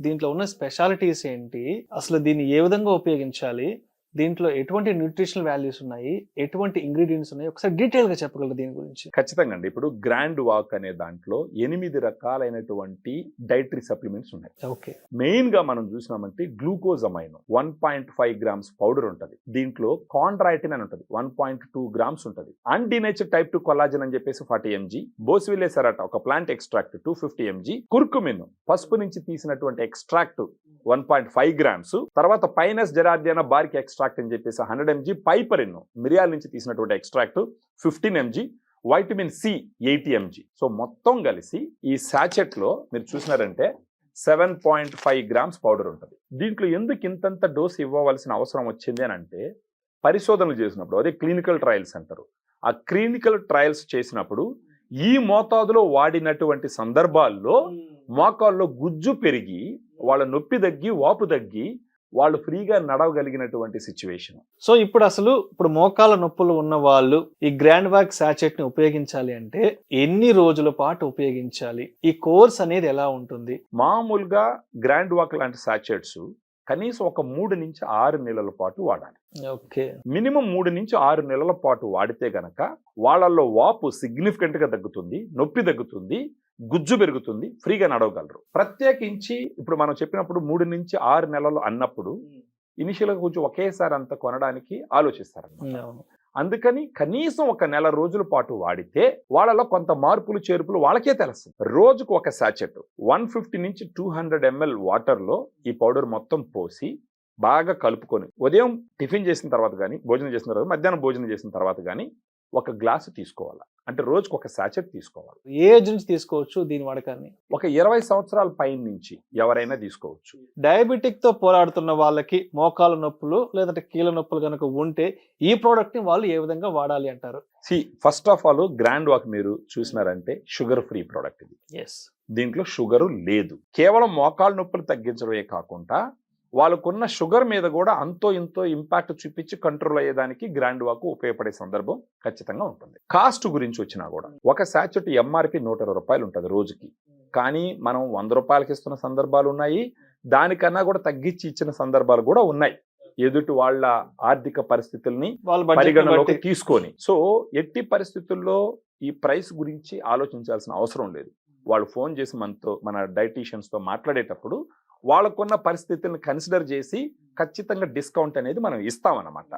దీంట్లో ఉన్న స్పెషాలిటీస్ ఏంటి? అసలు దీన్ని ఏ విధంగా ఉపయోగించాలి? దీంట్లో ఎటువంటి న్యూట్రిషనల్ వాల్యూస్ ఉన్నాయి? ఎటువంటి ఇంగ్రీడియెంట్స్ ఉన్నాయి? ఒకసారి డీటెయిల్‌గా చెప్పగలరా దీని గురించి? ఖచ్చితంగా అండి. ఇప్పుడు గ్రాండ్ వాక్ అనే దాంట్లో 8 రకాలైనటువంటి డైటరీ సప్లిమెంట్స్ ఉన్నాయి. ఓకే. మెయిన్‌గా మనం చూసినామంటే గ్లూకోజమైన్ 1.5 గ్రామ్స్ పౌడర్ ఉంటది. దీంట్లో కాండ్రాయిటిన్ అని ఉంటది. 1.2 గ్రామ్స్ ఉంటది. అన్డినేచర్డ్ టైప్ 2 కొల్లాజన్ అని చెప్పేసి 40 mg, బోస్విల్లే సెరాటా ఒక ప్లాంట్ ఎక్స్ట్రాక్ట్ 250 mg, కుర్కుమిన్ పసుపు నుంచి తీసినటువంటి ఎక్స్ట్రాక్ట్ 1.5 గ్రామ్స్, తర్వాత పైనస్ జెరార్డియానా బారిక్ ఎక్స్ట్రాక్ట్ అని చెప్పేసి 100 mg, పైపరిన్ మిరియాల నుంచి తీసినటువంటి extract 15 mg, vitamin C 80 mg. So మొత్తం కలిసి ఈ సాచెట్ లో మీరు చూసినారంటే 7.5 గ్రామ్స్ పౌడర్ ఉంటుంది. దీంట్లో ఎందుకు ఇంతంత డోస్ ఇవ్వవలసిన అవసరం వచ్చింది అని అంటే, పరిశోధనలు చేసినప్పుడు, అదే క్లినికల్ ట్రయల్స్ అంటారు, ఆ క్లినికల్ ట్రయల్స్ చేసినప్పుడు ఈ మోతాదులో వాడినటువంటి సందర్భాల్లో మోకాల్లో గుజ్జు పెరిగి వాళ్ళ నొప్పి తగ్గి వాపు తగ్గి వాళ్ళు ఫ్రీగా నడవగలిగినటువంటి సిచ్యువేషన్. సో ఇప్పుడు మోకాల నొప్పులు ఉన్న వాళ్ళు ఈ గ్రాండ్ వాక్ సాచెట్ ని ఉపయోగించాలి అంటే ఎన్ని రోజుల పాటు ఉపయోగించాలి? ఈ కోర్స్ అనేది ఎలా ఉంటుంది? మామూలుగా గ్రాండ్ వాక్ లాంటి సాచెట్స్ కనీసం ఒక 3 నుంచి 6 నెలల పాటు వాడాలి. ఓకే. మినిమం 3 నుంచి 6 నెలల పాటు వాడితే గనక వాళ్ళల్లో వాపు సిగ్నిఫికెంట్ గా తగ్గుతుంది, నొప్పి తగ్గుతుంది, గుజ్జు పెరుగుతుంది, ఫ్రీగా నడవగలరు. ప్రత్యేకించి ఇప్పుడు మనం చెప్పినప్పుడు 3 నుంచి 6 నెలలు అన్నప్పుడు ఇనిషియల్గా కొంచెం ఒకేసారి అంత కొనడానికి ఆలోచిస్తారు. అందుకని కనీసం ఒక నెల రోజుల పాటు వాడితే వాళ్ళలో కొంత మార్పులు చేర్పులు వాళ్ళకే తెలుస్తుంది. రోజుకు ఒక సాచెట్ 150 నుంచి 200 ml వాటర్లో ఈ పౌడర్ మొత్తం పోసి బాగా కలుపుకొని ఉదయం టిఫిన్ చేసిన తర్వాత కానీ, భోజనం చేసిన తర్వాత, మధ్యాహ్నం భోజనం చేసిన తర్వాత కానీ ఒక గ్లాసు తీసుకోవాలి. అంటే రోజుకు ఒక సాచెట్ తీసుకోవాలి. ఏ ఏజ్ నుంచి తీసుకోవచ్చు దీని వాడకాన్ని? ఒక 20 సంవత్సరాల పైన నుంచి ఎవరైనా తీసుకోవచ్చు. డయాబెటిక్ తో పోరాడుతున్న వాళ్ళకి మోకాల నొప్పులు లేదంటే కీళ్ళ నొప్పులు కనుక ఉంటే ఈ ప్రోడక్ట్ ని వాళ్ళు ఏ విధంగా వాడాలి అంటారు? First of all grand walk మీరు చూసినారంటే షుగర్ ఫ్రీ ప్రోడక్ట్ ఇది. దీంట్లో షుగరు లేదు. కేవలం మోకాల నొప్పులు తగ్గించడమే కాకుండా వాళ్ళకున్న షుగర్ మీద కూడా అంతో ఇంతో ఇంపాక్ట్ చూపించి కంట్రోల్ అయ్యేదానికి గ్రాండ్ వాక్ ఉపయోగపడే సందర్భం ఖచ్చితంగా ఉంటుంది. కాస్ట్ గురించి వచ్చినా కూడా ఒక సాచెట్ ఎంఆర్పి 120 రూపాయలు ఉంటుంది రోజుకి. కానీ మనం 100 రూపాయలకి ఇస్తున్న సందర్భాలు ఉన్నాయి, దానికన్నా కూడా తగ్గించి ఇచ్చిన సందర్భాలు కూడా ఉన్నాయి, ఎదుటి వాళ్ళ ఆర్థిక పరిస్థితుల్ని పరిగణలోకి తీసుకొని. సో ఎట్టి పరిస్థితుల్లో ఈ ప్రైస్ గురించి ఆలోచించాల్సిన అవసరం లేదు. వాళ్ళు ఫోన్ చేసి మన డైటీషియన్స్ తో మాట్లాడేటప్పుడు వాళ్ళకున్న పరిస్థితులను కన్సిడర్ చేసి ఖచ్చితంగా డిస్కౌంట్ అనేది మనం ఇస్తామన్నమాట.